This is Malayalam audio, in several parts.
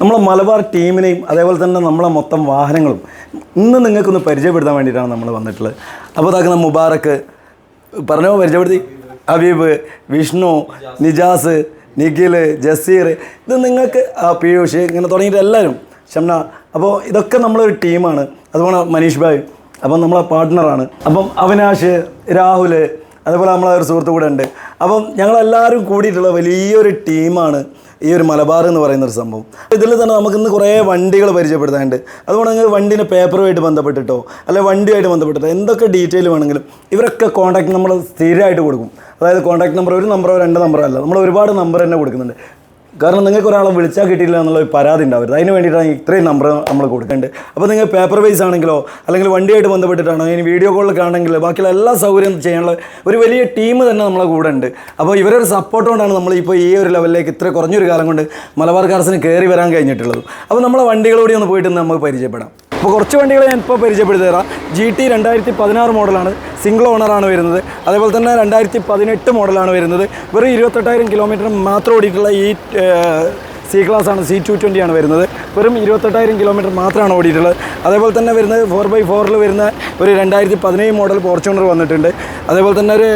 നമ്മളെ മലബാർ ടീമിനെയും അതേപോലെ തന്നെ നമ്മളെ മൊത്തം വാഹനങ്ങളും ഇന്ന് നിങ്ങൾക്കൊന്ന് പരിചയപ്പെടുത്താൻ വേണ്ടിയിട്ടാണ് നമ്മൾ വന്നിട്ടുള്ളത്. അപ്പോൾ ഇതാക്കുന്ന മുബാറക്ക് പറഞ്ഞോ, പരിചയപ്പെടുത്തി. ഹബീബ്, വിഷ്ണു, നിജാസ്, നിഖിൽ, ജസീർ, ഇത് നിങ്ങൾക്ക് പീയൂഷ് ഇങ്ങനെ തുടങ്ങിയിട്ട് എല്ലാവരും, ഷംന. അപ്പോൾ ഇതൊക്കെ നമ്മളൊരു ടീമാണ്. അതുപോലെ മനീഷ് ഭായ്, അപ്പം നമ്മളെ പാർട്ട്ണറാണ്. അപ്പം അവിനാഷ്, രാഹുൽ, അതേപോലെ നമ്മളെ ഒരു സുഹൃത്തു കൂടെ ഉണ്ട്. അപ്പം ഞങ്ങളെല്ലാവരും കൂടിയിട്ടുള്ള വലിയൊരു ടീമാണ് ഈ ഒരു മലബാർ എന്ന് പറയുന്നൊരു സംഭവം. ഇതിൽ തന്നെ നമുക്കിന്ന് കുറേ വണ്ടികൾ പരിചയപ്പെടുത്താനുണ്ട്. അതുകൊണ്ട് നിങ്ങൾ വണ്ടീൻ്റെ പേപ്പറുമായിട്ട് ബന്ധപ്പെട്ടിട്ടോ അല്ലെങ്കിൽ വണ്ടിയുമായിട്ട് ബന്ധപ്പെട്ടിട്ടോ എന്തൊക്കെ ഡീറ്റെയിൽ വേണമെങ്കിലും ഇവരൊക്കെ കോൺടാക്ട് നമ്മൾ സ്ഥിരമായിട്ട് കൊടുക്കും. അതായത് കോൺടാക്ട് നമ്പർ ഒരു നമ്പറോ രണ്ട് നമ്പറോ അല്ല, നമ്മൾ ഒരുപാട് നമ്പർ തന്നെ കൊടുക്കുന്നുണ്ട്. കാരണം നിങ്ങൾക്ക് ഒരാളെ വിളിച്ചാൽ കിട്ടിയില്ല എന്നുള്ള ഒരു പരാതി ഉണ്ടാവരുത്. അതിന് വേണ്ടിയിട്ടാണ് ഇത്രയും നമ്പർ നമ്മൾ കൊടുക്കേണ്ടത്. അപ്പോൾ നിങ്ങൾ പേപ്പർ ബേസ് ആണെങ്കിലോ അല്ലെങ്കിൽ വണ്ടിയായിട്ട് ബന്ധപ്പെട്ടിട്ടാണോ ഇനി വീഡിയോ കോളിൽ കാണണമെങ്കിൽ ബാക്കിയുള്ള എല്ലാ സൗകര്യം ചെയ്യാനുള്ള ഒരു വലിയ ടീം തന്നെ നമ്മളെ കൂടെ ഉണ്ട്. അപ്പോൾ ഇവരൊരു സപ്പോർട്ട് കൊണ്ടാണ് നമ്മളിപ്പോൾ ഈ ഒരു ലെവലിലേക്ക് ഇത്ര കുറഞ്ഞൊരു കാലം കൊണ്ട് മലബാർ കാർസിന് കയറി വരാൻ കഴിഞ്ഞിട്ടുള്ളത്. അപ്പോൾ നമ്മളെ വണ്ടികളോടെ ഒന്ന് പോയിട്ട് നമുക്ക് പരിചയപ്പെടാം. അപ്പോൾ കുറച്ച് വണ്ടികൾ ഞാൻ ഇപ്പോൾ പരിചയപ്പെടുത്തി തരാം. GT 2016 മോഡലാണ്, സിംഗിൾ ഓണറാണ് വരുന്നത്. അതേപോലെ തന്നെ 2018 മോഡലാണ് വരുന്നത്. വെറും 28,000 കിലോമീറ്റർ മാത്രം ഓടിയിട്ടുള്ള ഈ C ക്ലാസ് ആണ്, C220 ആണ് വരുന്നത്. വെറും 28,000 കിലോമീറ്റർ മാത്രമാണ് ഓടിയിട്ടുള്ളത്. അതേപോലെ തന്നെ വരുന്നത് 4x4 വരുന്ന ഒരു 2017 മോഡൽ ഫോർച്യൂണർ വന്നിട്ടുണ്ട്. അതേപോലെ തന്നെ ഒരു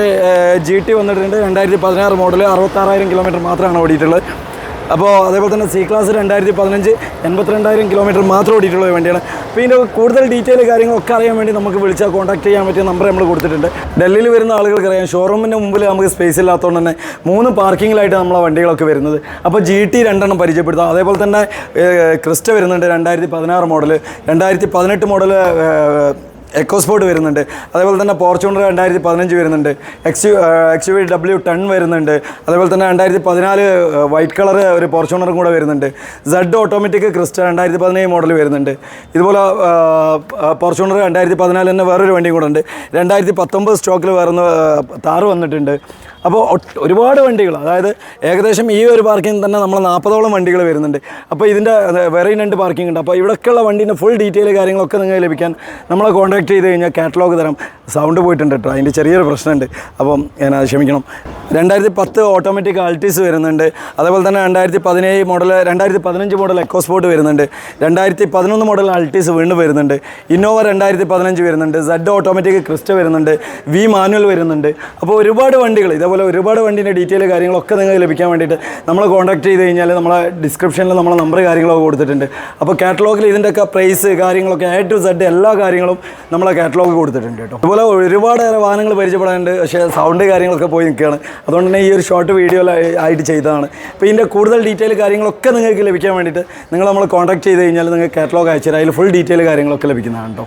GT വന്നിട്ടുണ്ട് 2016 മോഡൽ, 66,000 കിലോമീറ്റർ മാത്രമാണ് ഓടിയിട്ടുള്ളത്. അപ്പോൾ അതേപോലെ തന്നെ C ക്ലാസ് 2015 82,000 കിലോമീറ്റർ മാത്രം ഓടിയിട്ടുള്ള വണ്ടിയാണ്. അപ്പോൾ ഇതിൻ്റെ കൂടുതൽ ഡീറ്റെയിൽ കാര്യങ്ങളൊക്കെ അറിയാൻ വേണ്ടി നമുക്ക് വിളിച്ചാൽ കോൺടാക്ട് ചെയ്യാൻ പറ്റിയ നമ്പർ നമ്മൾ കൊടുത്തിട്ടുണ്ട്. ഡൽഹിയിൽ വരുന്ന ആളുകൾക്ക് അറിയാം, ഷോറൂമിൻ്റെ മുമ്പിൽ നമുക്ക് സ്പേസ് ഇല്ലാത്തതുകൊണ്ട് തന്നെ 3 പാർക്കിങ്ങിലായിട്ട് നമ്മളെ വണ്ടികളൊക്കെ വരുന്നത്. അപ്പോൾ GT 2 പരിചയപ്പെടുത്താം. അതേപോലെ തന്നെ ക്രിസ്റ്റ വരുന്നുണ്ട് 2016 മോഡൽ, 2018 മോഡൽ എക്കോസ്പോർട്ട് വരുന്നുണ്ട്. അതേപോലെ തന്നെ ഫോർച്യൂണർ 2015 വരുന്നുണ്ട്. XUV W10 വരുന്നുണ്ട്. അതേപോലെ തന്നെ 2014 വൈറ്റ് കളർ ഒരു ഫോർച്യൂണറും കൂടെ വരുന്നുണ്ട്. Z ഓട്ടോമാറ്റിക് ക്രിസ്റ്റ 2017 മോഡൽ വരുന്നുണ്ട്. ഇതുപോലെ ഫോർച്യൂണർ 2014 തന്നെ വേറൊരു വണ്ടിയും കൂടെ ഉണ്ട്. 2019 സ്റ്റോക്കിൽ വേറൊന്ന് താറ് വന്നിട്ടുണ്ട്. അപ്പോൾ ഒരുപാട് വണ്ടികൾ, അതായത് ഏകദേശം ഈ ഒരു പാർക്കിംഗ് തന്നെ നമ്മൾ 40ഓളം വണ്ടികൾ വരുന്നുണ്ട്. അപ്പോൾ ഇതിൻ്റെ വേറെ 2 പാർക്കിംഗ് ഉണ്ട്. അപ്പോൾ ഇവിടെയൊക്കെയുള്ള വണ്ടീൻ്റെ ഫുൾ ഡീറ്റെയിൽ കാര്യങ്ങളൊക്കെ നിങ്ങൾക്ക് ലഭിക്കാൻ നമ്മളെ കോൺടാക്ട് ചെയ്ത് കഴിഞ്ഞാൽ കാറ്റലോഗ് തരാം. സൗണ്ട് പോയിട്ടുണ്ട് കേട്ടോ, അതിൻ്റെ ചെറിയൊരു പ്രശ്നമുണ്ട്, അപ്പം ഞാൻ ക്ഷമിക്കണം. 2010 ഓട്ടോമാറ്റിക് ആൾട്ടീസ് വരുന്നുണ്ട്. അതേപോലെ തന്നെ 2017 മോഡൽ 2015 മോഡൽ എക്കോസ്പോർട്ട് വരുന്നുണ്ട്. 2011 മോഡൽ ആൾട്ടീസ് വീണ്ടും വരുന്നുണ്ട്. ഇന്നോവ 2015 വരുന്നുണ്ട്. Z ഓട്ടോമാറ്റിക് ക്രിസ്റ്റ വരുന്നുണ്ട്. V മാനുവൽ വരുന്നുണ്ട്. അപ്പോൾ ഒരുപാട് വണ്ടികൾ, ഇതേപോലെ ഒരുപാട് വണ്ടീൻ്റെ ഡീറ്റെയിൽ കാര്യങ്ങളൊക്കെ നിങ്ങൾക്ക് ലഭിക്കാൻ വേണ്ടിയിട്ട് നമ്മളെ കോൺടാക്ട് ചെയ്ത് കഴിഞ്ഞാൽ നമ്മളെ ഡിസ്ക്രിപ്ഷനിൽ നമ്മളെ നമ്പർ കാര്യങ്ങളൊക്കെ കൊടുത്തിട്ടുണ്ട്. അപ്പോൾ കാറ്റലോഗിൽ ഇതിൻ്റെയൊക്കെ പ്രൈസ് കാര്യങ്ങളൊക്കെ A to Z എല്ലാ കാര്യങ്ങളും നമ്മളെ കാറ്റലോഗ് കൊടുത്തിട്ടുണ്ട് കേട്ടോ. അതുപോലെ ഒരുപാടേറെ വാഹനങ്ങൾ പരിചയപ്പെടാനുണ്ട്, പക്ഷേ സൗണ്ട് കാര്യങ്ങളൊക്കെ പോയി നിൽക്കുകയാണ്. അതുകൊണ്ട് തന്നെ ഈ ഒരു ഷോർട്ട് വീഡിയോ ആയിട്ട് ചെയ്തതാണ്. അപ്പോൾ ഇതിൻ്റെ കൂടുതൽ ഡീറ്റെയിൽ കാര്യങ്ങളൊക്കെ നിങ്ങൾക്ക് ലഭിക്കാൻ വേണ്ടിയിട്ട് നിങ്ങൾ നമ്മളെ കോൺടാക്ട് ചെയ്ത് കഴിഞ്ഞാൽ നിങ്ങൾക്ക് കാറ്റലോഗ് അയച്ചു തരാം. അതിൽ ഫുൾ ഡീറ്റെയിൽ കാര്യങ്ങളൊക്കെ ലഭിക്കുന്നതാണ് കേട്ടോ.